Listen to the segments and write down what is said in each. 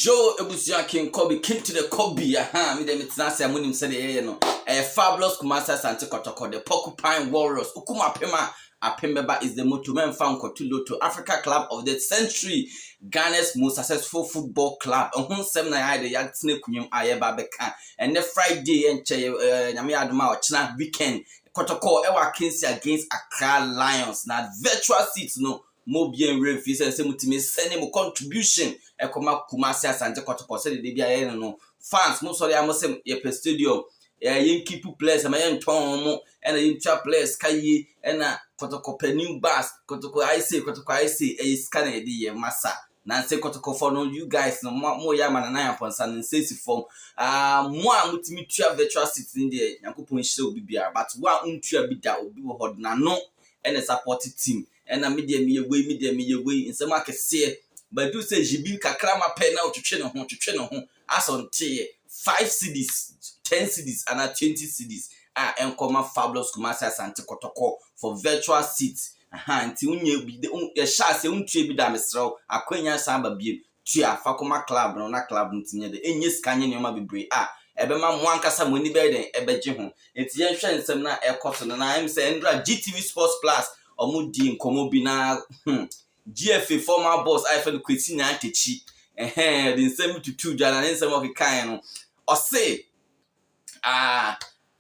Joe Ebusia King Kobe came to the Kobe. Aha, me dem itinase amunim said no. Fabulous Kumasa Sante Kotoko, the Porcupine Warriors. Ukuma Pema Apembeba is the Motumen Fan Kotulo to Africa Club of the Century, Ghana's most successful football club. On whom 7 I the Yatsne Kunyum Ayeba Beka. And the Friday and Yami Aduma China weekend. Kotoko Ewa Kinsi against Accra Lions. Now virtual seats no. Mo bien refuse and say mutimi send mo contribution e koma Kumasi Asante Kotoko say de bia no fans mo sorry am say ye pe stadium yen keep players am yen ton mo and yen twa players kai na Kotoko new bus Kotoko I say e scan e dey massa na say Kotoko for no you guys no mo ya man na ponsa no say si form mo a mutimi twa virtual seats in there yankopon hire obi bia but wa untwa bi da obi wo hod na no and a support team and a media me away in some market say but do say jibil kakrama pen out to train on as on 5 CDs 10 CDs and 20 CDs and come Fabulous Kumasi Asante Kotoko for virtual seats until unye be the sha say untue bi da mesrew akwanya samba biem tua fakoma club no na club ntinye de enye skanye nyoma bebre ebema mo ankasa mo ni be den ebeje ho enti yen hwe nsem na ekoto na im say ndra GTV Sports Plus omudi nkomo bi na GFA former boss IFL Kwesi na Atechi the nsem tutu jana nsem okekan no o say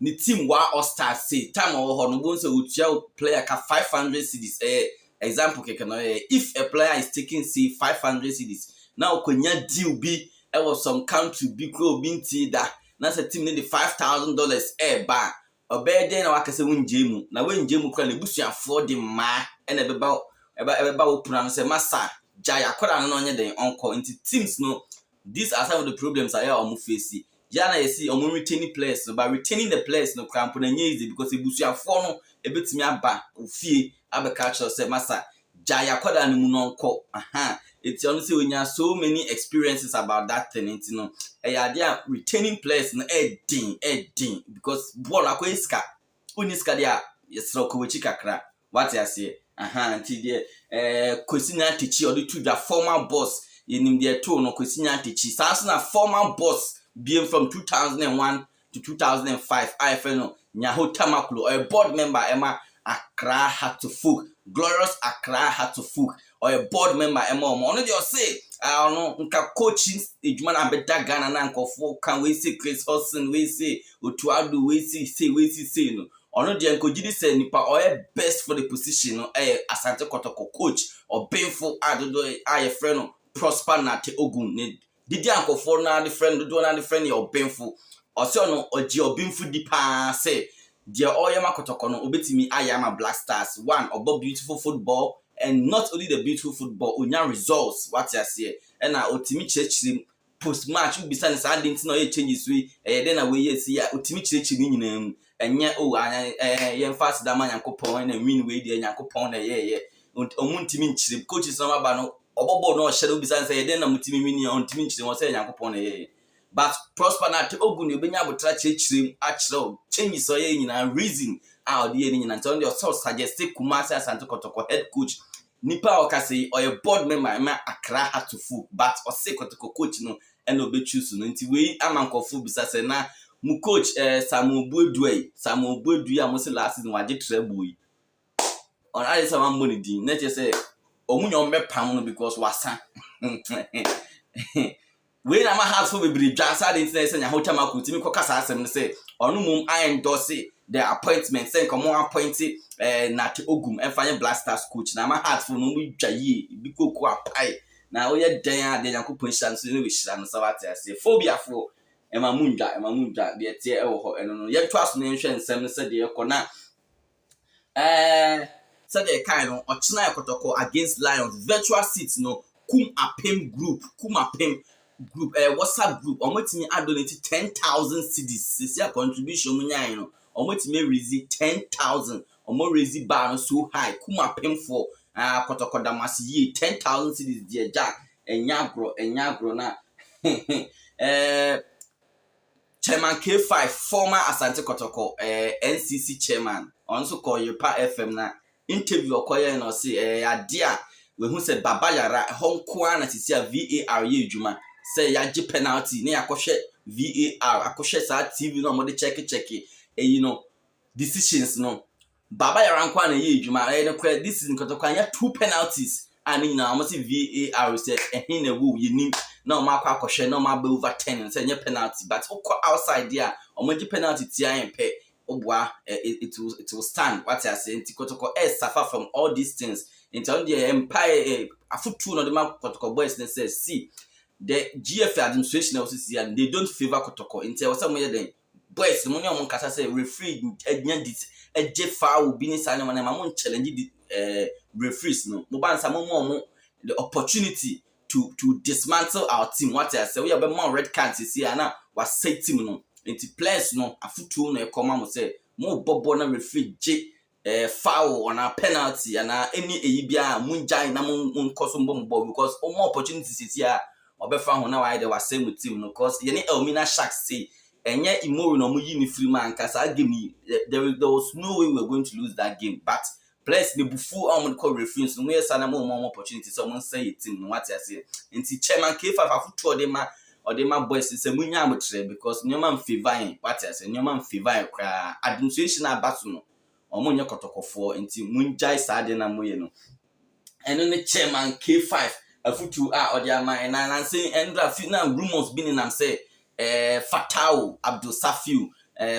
ni team wa all star say time o no bon say otua player ka 500 cedis example keke no if a player is taking say 500 cedis now okonya deal bi e was some country bi ko bi nti da na say team need $5,000 ba obede na wakase wunjemu na wenjemu kra na busuafo de ma na ebeba opuna no say massa jaya kwara no onye den onko into teams no these are some of the problems I am facing ya na yesi omo retaining players but retaining the players no krampo na nye easy because busuafo no ebetimi aba ofie abeka cho say massa jaya kwara no mu no onko it's honestly when you have so many experiences about that thing, you know, they are retaining players no edding because ball akweska uniska dia yesro kowechi kakra what I say until the Kwesi na Atechi or the two the former boss in their two no Kwesi na Atechi so na former boss being from 2001 to 2005 IFL no nyaho tamaklo a board member Emma Accra Hatofuk glorious Accra Hatofuk or a board member Emma no just say I don't know nka coaching ejuma na beta Ghana na nkofo kan we say Chris Hudson we say Otuado we say no ono de nkojidi say nipa or best for the position no Asante Kotoko coach or painful adodo aye friend no prosper na te ogun ne didi nkofo na the friend do na the friend or painful or say no oji obinfu di pa say dear Oyama Kotoko no obetimi ayama Black Stars one about beautiful football and not only the beautiful football unya results what you say and na otimi chechiri post match we be say na didn't know changes we then na we yes ya otimi chechiri nyina enye yen fast da man yankopon na win we dey yankopon na omuntimi nchiri coaches no ba no obobo no hye be say then na mutimi win ontimi nchiri won say yankopon na but prosper na te ogun e benya botra chechiri achiro changes so nyina reason how the nyina nti on the source suggest Kumasi Asante Kotoko head coach nipa okase or a board member ma Accra Hatofuk but o say Kotoko coach no and obe choose no nti we amankofo bisa say na mu coach Samuel Buedue am say last season waje treble yi on I say one money din na say omunyo mepam no because wasa we na ma house for be dwasa de nti say nya hotama ko timi kokasa asem no say onu mum I endorse the appointment say come on appoint na te ogum enfanye Black Stars coach na ma heart for no mu dwaye bi koku apai na wo ye dan ade yankopon hira so ne we hira no sawate ase phobia for ema mundwa de tie e wo ho eno no ye twaso ne nhwe nsem no se de ekona se de kind no ochina Kotoko against Lions virtual seats no kum apem group WhatsApp group omotimi donate 10,000 cedis sisia contribution munyan no omotimi raise 10,000 omo raise bar no so high kuma pem for Kotoko damasi ye 10,000 cedis dia jack enyagro na chairman K5 former Asante Kotoko NCC chairman also call you pa FM na interview okoye no say adia we hu say baba yara honko na sisi VAR ye adwuma say ya ji penalty ne akɔhwɛ VAR akɔhwɛ sa TV no mo de check you know decisions no baba yaranko na ye edwuma no kra this is Kotoko anya 2 penalties and na mo say VAR say ehin na wo yinim na mo akɔhwɛ na mo aba over 10 say nya penalty but outside there omo ji penalty tia yempe obua it will stand what I say nti Kotoko suffer from all these things nti on the empire afutu no the man Kotoko boys they say see the GF administration also see and they don't favor Kotoko nti was some den boys money on kasa say referee nya this eje foul bi ni sa na ma challenge the referees no mo ban sa mo the opportunity to dismantle our team what I say we have more red cards see and was say team no nti players no afutu no e koma mo say mo bobo na referee je foul on a penalty and any bia munjai na mun koso mbombo because more opportunities is here obefa ho na why they was same with team no cause ye ni Elmina Sharks say enye Imori no mo yi ni free man kasa game there was no way we were going to lose that game but players the bufu am call referees no yes na more opportunity so mo say team no what I say nti chairman K5 afutu odema boys say munya amotre because nyoma mfavor what I say nyoma mfavor kra administration abaso no omonye Kotokofo nti munjai saade na moye no eno ne chairman K5 afutu odi ama na say endra na rumors been in am say Fatau Abdul Safiu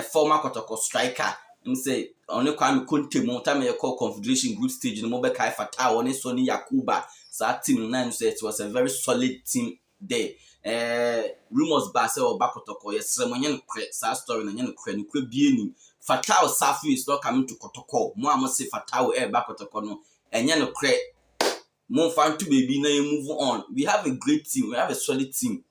former Kotoko striker him say only Kwame Conte mo time e call confederation group stage no mo be kai Fatau oni Sony Yakuba so team na say it was a very solid team there rumors ba say oba Kotoko yesre mo nye no kre sa story na nye no kre bie ni Fatau Safiu is not coming to Kotoko mo am say Fatau ba Kotoko no enye no kre mo fan to baby na move on we have a great team we have a solid team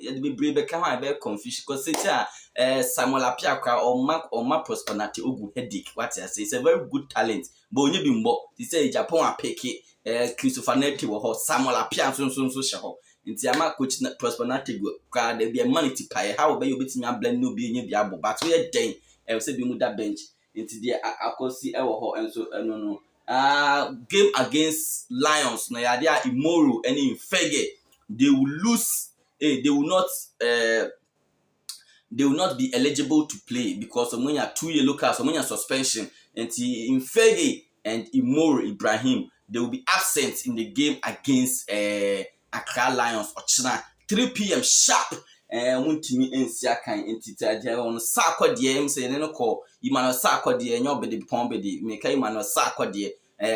you be brave become I be confused because it's Samuel Apiakra or ma prosperity ogu headache what I say it's a very good talent but onye bimbo they say Japan a pick Christopher Neti wo Samuel Apia so hye nti ama coach prosperity go cry there be money to pay how be you betimi blend no be nye biabo but we den e say be mu da bench nti there akosi e wo ho enso no game against Lions na ya dia Imoro any Fege they will lose they will not be eligible to play because of when you 2 yellow cards, when you suspension, and in Fege and Imoro Ibrahim, they will be absent in the game against Accra Lions or China 3 p.m. sharp. Muntimi ensia kan entita je on sakwa de em se ne no ko imano sakwa de enyo be de pombe de meka imano sakwa de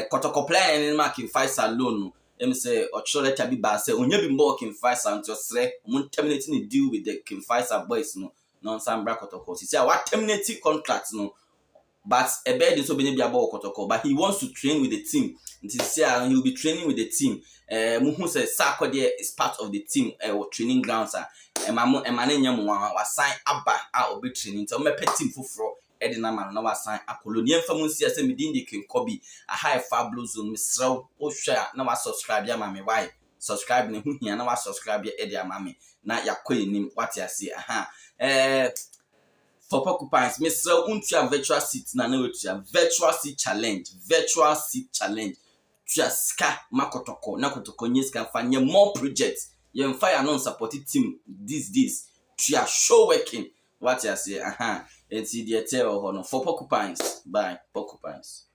Kotoko plan ne mark 5 salon em say ochole tabi ba say onye bi mbo King Faisal nto sre mun terminating the deal with the King Faisal boys no non bra Kotoko say what terminating contract no but a bed is so be about Kotoko but he wants to train with the team until say he will be training with the team muhu say Sakwa there is part of the team or training grounds emane nyam wa sign aba obi training so me pet team foforo edina man na wa sign akolonian famu sia say me din de Kenkobi a high fablo zone misraw o hwa na wa subscribe ya mame why subscribe ne hu hia na wa subscribe ya edi amame na yakọ enim what ya say for Porcupines misraw untua virtual seat na wetua virtual seat challenge tua ska makotoko na Kotoko nyeska fanye more projects you fire non support team these days tua show working what ya say and see the tell for Porcupines by Porcupines.